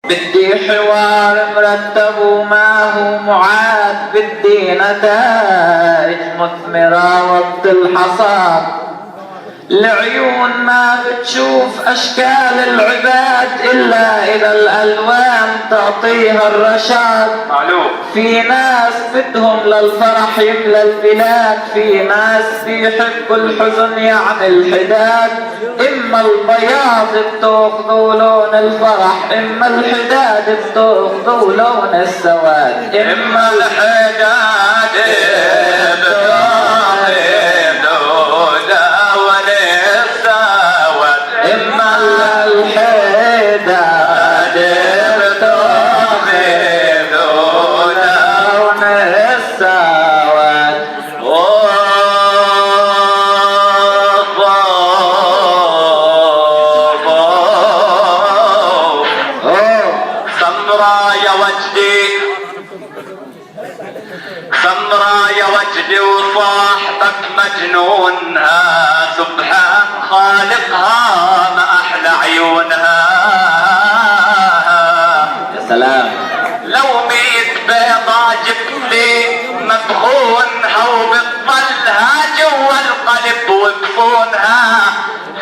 بدي حوار مرتب وما هو معاد، بدي نتائج مثمرة وقت الحصاد. العيون ما بتشوف أشكال العباد إلا إذا الألوان تعطيها الرشاد. معلوم. في ناس بدهم للفرح يملى البلاد، في ناس بيحبوا الحزن يعمل حداد. إما البياض بتاخذوا لون الفرح، إما الحداد بتاخذوا لون السواد. إما الحداد إما الحداد بتاخذ لون السواد. سمرا يا وجدي، سمرا يا وجدي وصاحبك مجنونها، سبحان خالقها ما احلى عيونها. يا سلام. لو 100 بيضة جبتلي مدخونها وبتضلها جوا القلب وبصونها،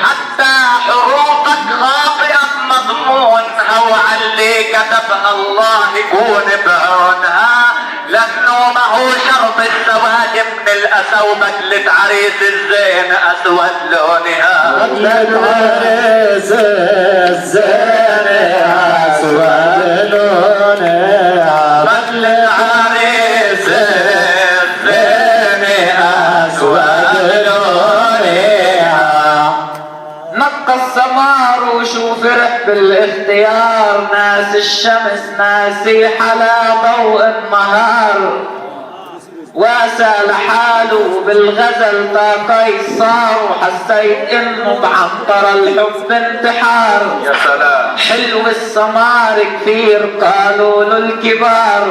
حتى حروفك خاطئة مضمونها، وعلي كتبها الله يكون بعونها. لانه ما هو شرط السواد من الاسى، وبدلة عريس الزين اسود لونها. بدلة عريس الزين اسود لونها، بدلة عريس الزين اسود لونها. نقى السمار وشوف رح بالاختيار، ناس الشمس ناسي حلا ضوء النهار. واسى لحاله بالغزل طاقي صار، وحسيت انه بعنطر الحب انتحار. يا سلام. حلو السمار كثير قالوا له الكبار،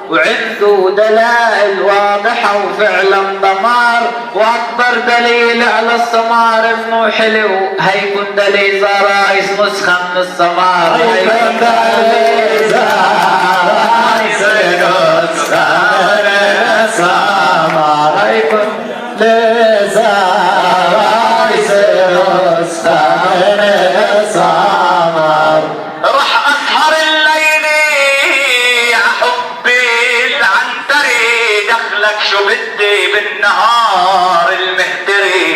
وعنده دلائل واضحة وفعلا دمار. واكبر دليل على السمار انه حلو، هيكون دليل زرايس نسخة من السمار. هيكون دليل زرايس نسخة من السمار. هيكون لزرايس نسخة من السمار. رح اسهر الليل يا حبي العنتري، دخلك شو بدي بالنهار المهتري.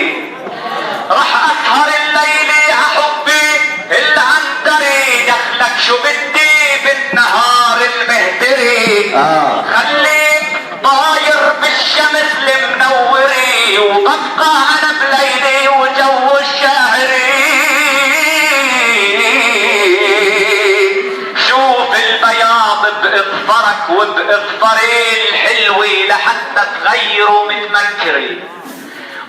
رح اسهر الليل يا حبي العنتري، دخلك شو بدي بالنهار المهتري. خليك طاير بالشمس المنوري، وببقى انا بليلي وجو الشاعري. شوف البياض باظفرك وباظفري الحلوي لحتى تغيروا من منكري.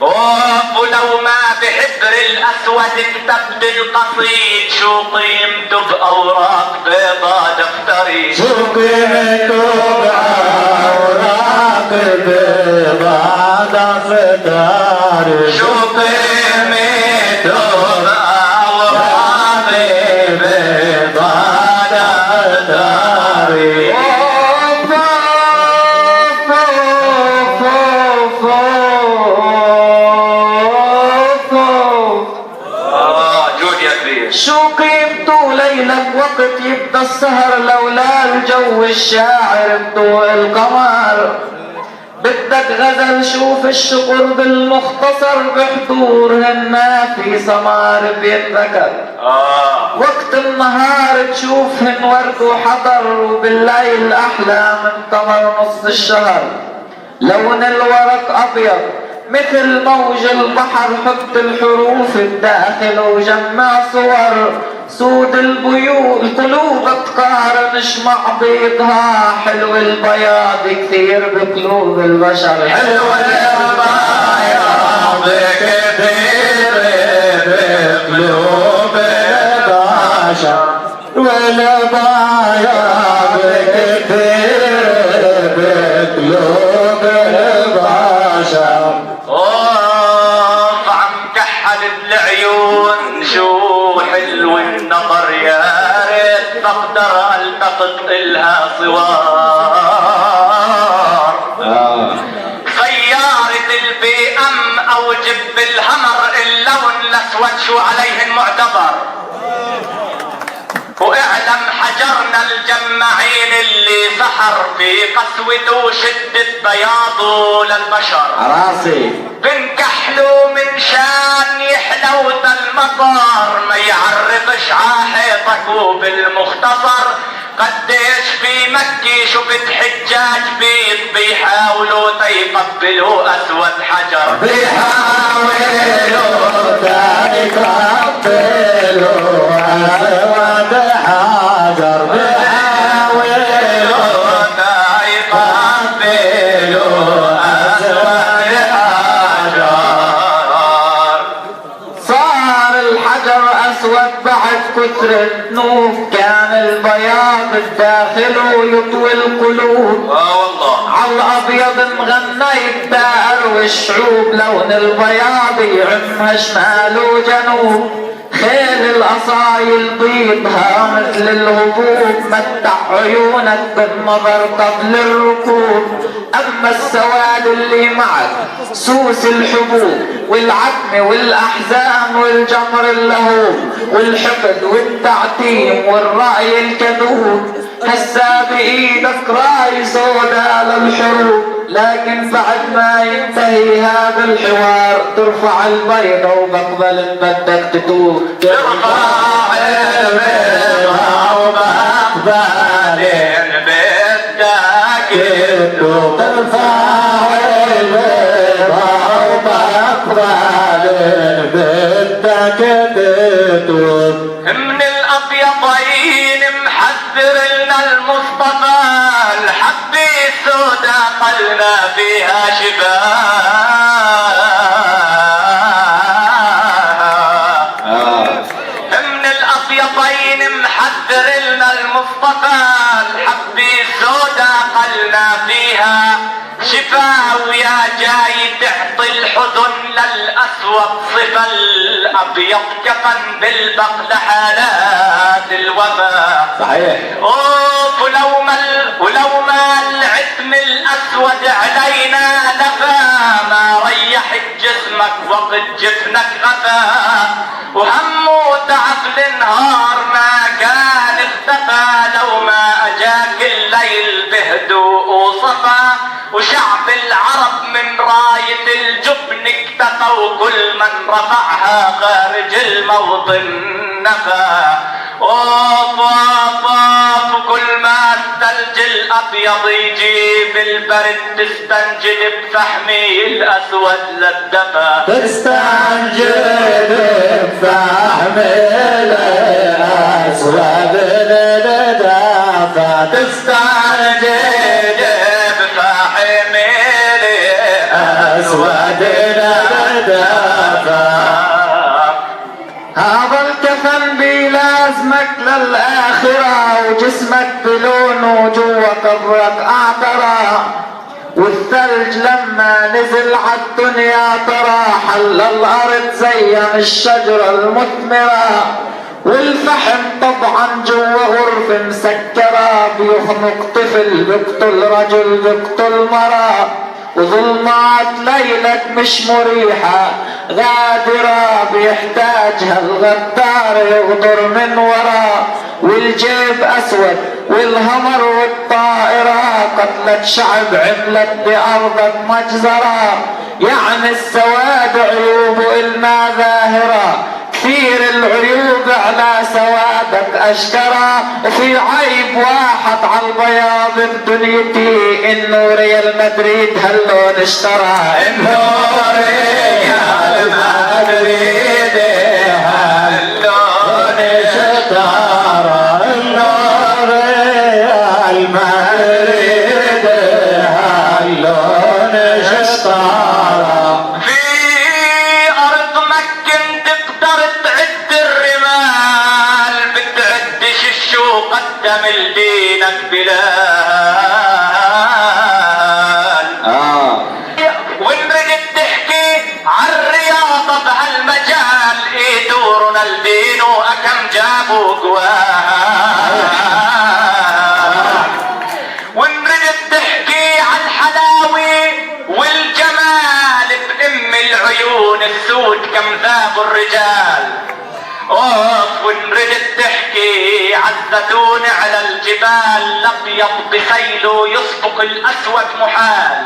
ولو ما بحبر الاسود كتبت القصيد، شو قيمته باوراق بيضا دفتري. شو قيمته باوراق بيضا دفتري. شو قيمته باوراق بيضا دفتري. شو قيمته ليلك وقت يبدا السهر، لولا الجو الشاعر بضوء القمر. بدك غزل شوف الشقر بالمختصر، بحضورهن ما في سمار بيتذكر. وقت النهار تشوفهن ورد وحضر، وبالليل احلى من قمر نص الشهر. لون الورق ابيض مثل موج البحر، حط الحروف الداخل وجمع صور. سود القلوب تقارن اشمع بيضها، حلو البياض كثير بقلوب البشر. حلو البياض كثير بقلوب البشر، والبياض كثير بقلوب البشر. عم كحل العيون شو حلو النظر، يا ريت بقدر والتقط إلها صوار. سيارة البي ام او جب الهمر اللون الاسود شو عليه المعتبر. واعلم حجرنا الجمعين اللي سحر في قسوته وشدة بياضه للبشر. راسي بنكحلو من شان يحلوت المطر ما يعرفش عاحيطك. وبالمختصر قديش في مكة شفت حجاج بيض بيحاولوا تيقبلوا اسود حجر. بيحاولوا تيقبلوا اسود حجر. بيحاولوا تيقبلوا اسود حجر. صار الحجر اسود بعد كثرة نوف. كان البياض الداخل يطوي القلوب. والله عالابيض مغنى يتداعر والشعوب. لون البياض يعمها شمال وجنوب. خيل الأصايل بيضها مثل الهبوب. متع عيونك بالنظر قبل الركوب. أما السواد اللي معك سوس الحبوب والعتم والأحزان والجمر اللهوب والحقد والتعتيم والرأي الكذوب. هسا بإيدك راي سودا للحروب. لكن بعد ما ينتهي هذا الحوار ترفع البيضة وبقبل بدك تتوب. ترفع البيضة وبقبل بدك تتوب. ترفع البيضة وبقبل بدك تتوب. من الأبيضين محذر لنا المصطفى الحبة السودا قلنا فيها شفاء. من الأبيضين محذر لنا المصطفى الحبة السودا قلنا فيها شفاء. ويا جاي تعطي الحزن للأسود صفة الأبيض كفن بالبق لحالات الوفاء. صحيح. اوف ولو ما العتم الأسود علينا لفا ما ريحت جسمك وقت جفنك غفا. وهم وتعب النهار ما كان اختفى. لو ما اجاك الليل بهدوء وصفا. وشعب العرب من راية الجبن اكتفى. وكل من رفعها خارج الموطن نفى. اوف اوف اوف وكل ما الثلج الابيض يجيب البرد تستنجد بفحمي الاسود للدفا. تستنجد بفحمي الاسود للدفا. تستنجد بفحمي الاسود للدفا. هذا الكفن بيلازمك للآخرة. وجسمك بلونه جوا قبرك اعترى. والثلج لما نزل عالدنيا ترى حل الارض زين الشجرة المثمرة. والفحم طبعا جوا غرف مسكرة. بيخنق طفل بيقتل رجل بيقتل مرة. وظلمات ليلك مش مريحة غادرة. بيحتاجها الغدار يغدر من ورا. والجيب اسود والهمر والطائرة. قتلت شعب عملت بارضك مجزرة. يعني السواد عيوبه الما ظاهرة. كثير العيوب على سوادك اشكرا. وفي عيب واحد على البياض بدنيتي. انه ريال مدريد هاللون اشترى. انه ريال مدريد هاللون اشترى. انه ريال مدريد هاللون اشترى. في ارض مكة تقدر تعد الرمال بتعدش الشو قدم لدينك بلال. وان بدك تحكي عالرياضة بهالمجال ايه دورنا البين وأكم جابوا قوال. الرجال. وان ردت تحكي عالزتون على الجبال، الابيض بخيله يسبق الاسود محال.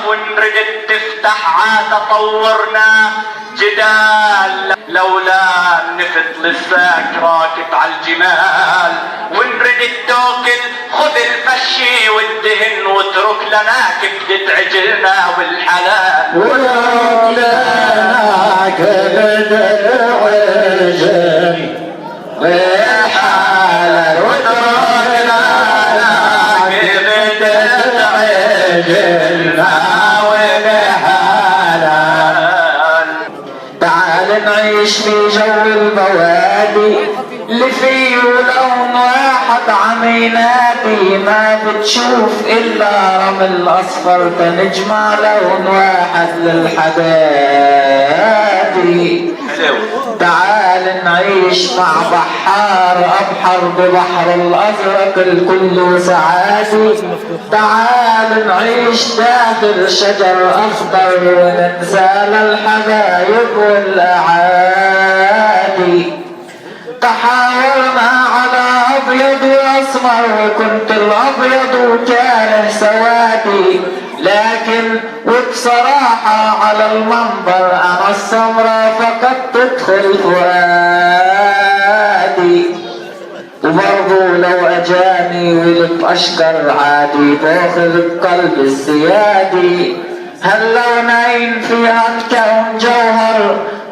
وان ردت تفتح تطورنا جدال، لولا النفط لساك راكب عالجمال. وان ردت توكل خذ الفشي والدهن واترك لنا كبدة عجلنا والحلال. واترك لنا كبدة العجل والحلال. واترك لنا كبدة عجلنا والحلال. تعال نعيش في جو البوادي اللي فيه لون واحد عم ينادي، ما بتشوف الا رمل اصفر تنجمع لون واحد للحدادي. تعال نعيش مع بحار ابحر ببحر الازرق الكل سعادي. تعال نعيش داخل شجر اخضر وننسى للحبايب والاعادي. تحاورنا على ابيض واسمر وكنت الابيض وكاره سوادي، لكن وبصراحة على المنبر انا السمرة فقط تدخل فؤادي. وبرضو لو اجاني ولد اشكر عادي باخذ بقلب السيادي. هاللونين في الكون جوهر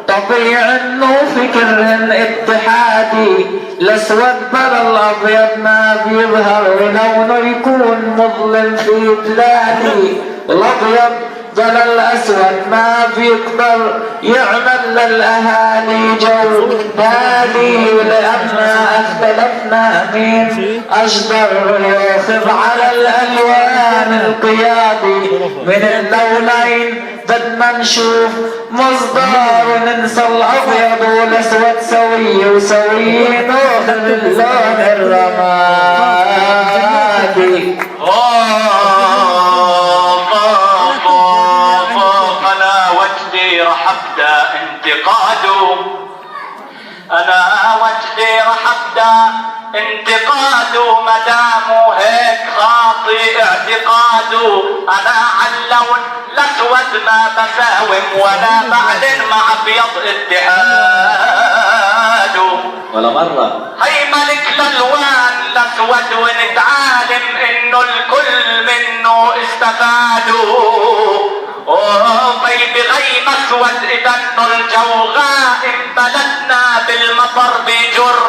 طبيعي انه فكر اتحادي. الاسود بلا الابيض ما بيظهر ولونه يكون مظلم في بلادي. الابيض بلا الاسود ما بيقدر يعمل للاهالي جو هادي. لأننا اختلفنا مين اجدر ياخذ على الالوان القيادي. من اللونين بدنا نشوف مصدر وننسى الابيض والاسود سوي وسوي ناخذ اللون الرمادي. انا وجدي رح ابدا انتقاده، انا وجدي رح ابدا انتقاده مدامه هيك خاطي اعتقاده. انا عاللون الاسود ما بساوم ولا بعلن مع ابيض اتحاده ولا مرة. هي ملك الالوان الاسود ونتعالم انه الكل منه استفادوا. بيبي غيم اسود اذا انه الجو غائم بلدنا بالمطر بيجر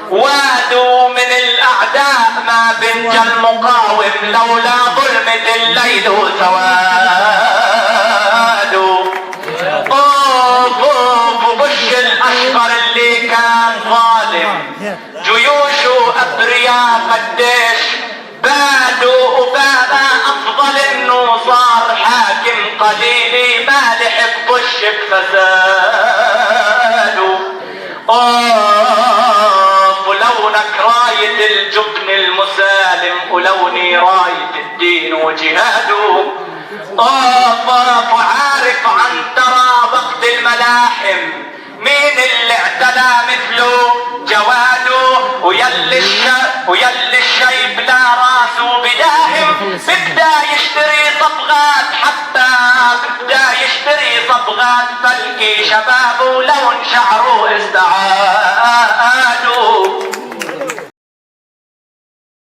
وادو من الاعداء ما بنجى المقاوم لولا ظلمة الليل وسواده. وبش الاشقر اللي كان ظالم جيوشه ابرياء قديش بادوا وبانا افضل انه صار حاكم قليلي ما لحق بش بفساده. ولونك راية الجبن المسالم ولوني راية الدين وجهاده. وعارف عن ترى وقت الملاحم مين اللي اعتلى مثله جواده. ويلي الشيب لا راسه بداهم بدا يشتري صبغات، حتى بدا يشتري صبغات فلكي شبابه لون شعره ازدعاد.